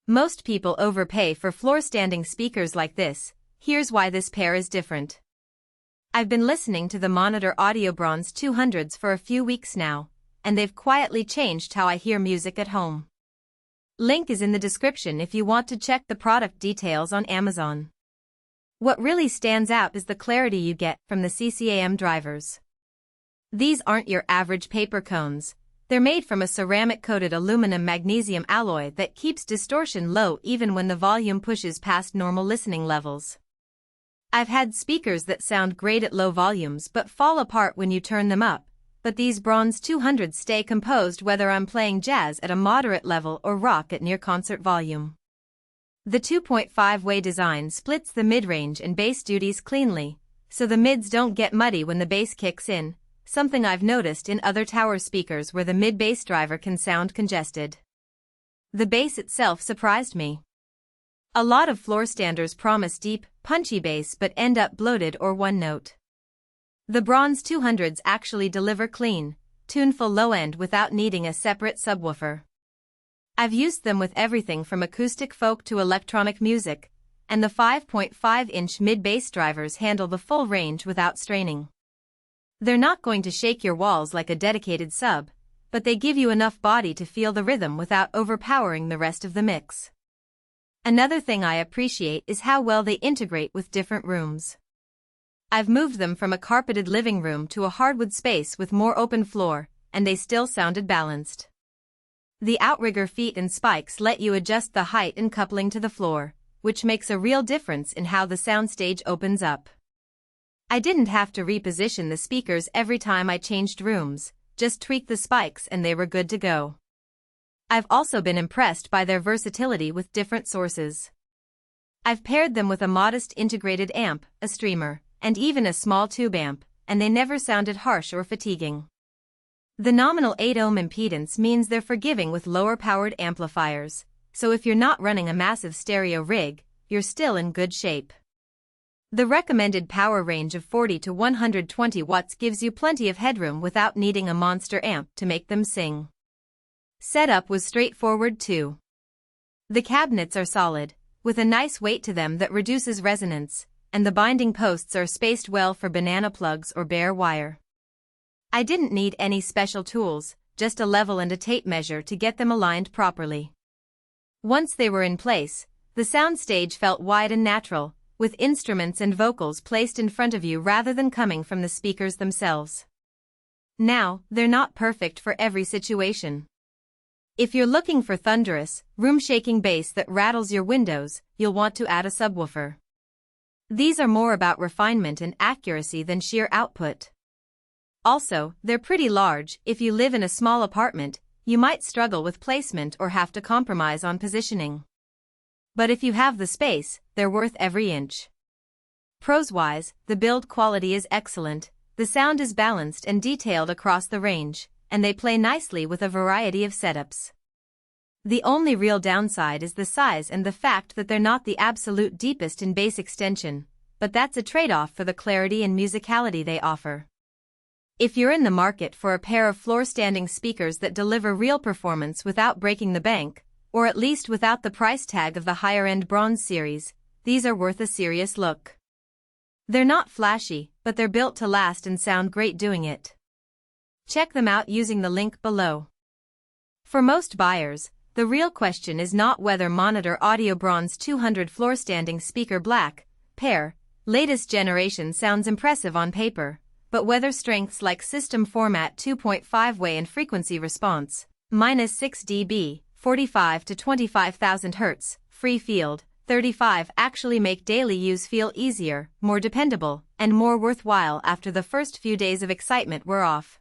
Most people overpay for floor-standing speakers like this. Here's why this pair is different. I've been listening to the Monitor Audio Bronze 200s for a few weeks now, and they've quietly changed how I hear music at home. Link is in the description if you want to check the product details on Amazon. What really stands out is the clarity you get from the CCAM drivers. These aren't your average paper cones. They're made from a ceramic-coated aluminum magnesium alloy that keeps distortion low even when the volume pushes past normal listening levels. I've had speakers that sound great at low volumes but fall apart when you turn them up, but these Bronze 200s stay composed whether I'm playing jazz at a moderate level or rock at near concert volume. The 2.5-way design splits the mid-range and bass duties cleanly, so the mids don't get muddy when the bass kicks in, something I've noticed in other tower speakers where the mid-bass driver can sound congested. The bass itself surprised me. A lot of floor standers promise deep, punchy bass but end up bloated or one note. The Bronze 200s actually deliver clean, tuneful low end without needing a separate subwoofer. I've used them with everything from acoustic folk to electronic music, and the 5.5-inch mid-bass drivers handle the full range without straining. They're not going to shake your walls like a dedicated sub, but they give you enough body to feel the rhythm without overpowering the rest of the mix. Another thing I appreciate is how well they integrate with different rooms. I've moved them from a carpeted living room to a hardwood space with more open floor, and they still sounded balanced. The outrigger feet and spikes let you adjust the height and coupling to the floor, which makes a real difference in how the soundstage opens up. I didn't have to reposition the speakers every time I changed rooms, just tweak the spikes and they were good to go. I've also been impressed by their versatility with different sources. I've paired them with a modest integrated amp, a streamer, and even a small tube amp, and they never sounded harsh or fatiguing. The nominal 8-ohm impedance means they're forgiving with lower-powered amplifiers, so if you're not running a massive stereo rig, you're still in good shape. The recommended power range of 40 to 120 watts gives you plenty of headroom without needing a monster amp to make them sing. Setup was straightforward too. The cabinets are solid, with a nice weight to them that reduces resonance, and the binding posts are spaced well for banana plugs or bare wire. I didn't need any special tools, just a level and a tape measure to get them aligned properly. Once they were in place, the soundstage felt wide and natural, with instruments and vocals placed in front of you rather than coming from the speakers themselves. Now, they're not perfect for every situation. If you're looking for thunderous, room-shaking bass that rattles your windows, you'll want to add a subwoofer. These are more about refinement and accuracy than sheer output. Also, they're pretty large. If you live in a small apartment, you might struggle with placement or have to compromise on positioning. But if you have the space, they're worth every inch. Pros-wise, the build quality is excellent, the sound is balanced and detailed across the range, and they play nicely with a variety of setups. The only real downside is the size and the fact that they're not the absolute deepest in bass extension, but that's a trade-off for the clarity and musicality they offer. If you're in the market for a pair of floor-standing speakers that deliver real performance without breaking the bank, or at least without the price tag of the higher-end Bronze series, these are worth a serious look. They're not flashy, but they're built to last and sound great doing it. Check them out using the link below. For most buyers, the real question is not whether Monitor Audio Bronze 200 floor-standing speaker black pair, latest generation sounds impressive on paper, but whether strengths like system format 2.5-way and frequency response, -6 dB, 45 to 25,000 Hz, free field, 35 actually make daily use feel easier, more dependable, and more worthwhile after the first few days of excitement were off.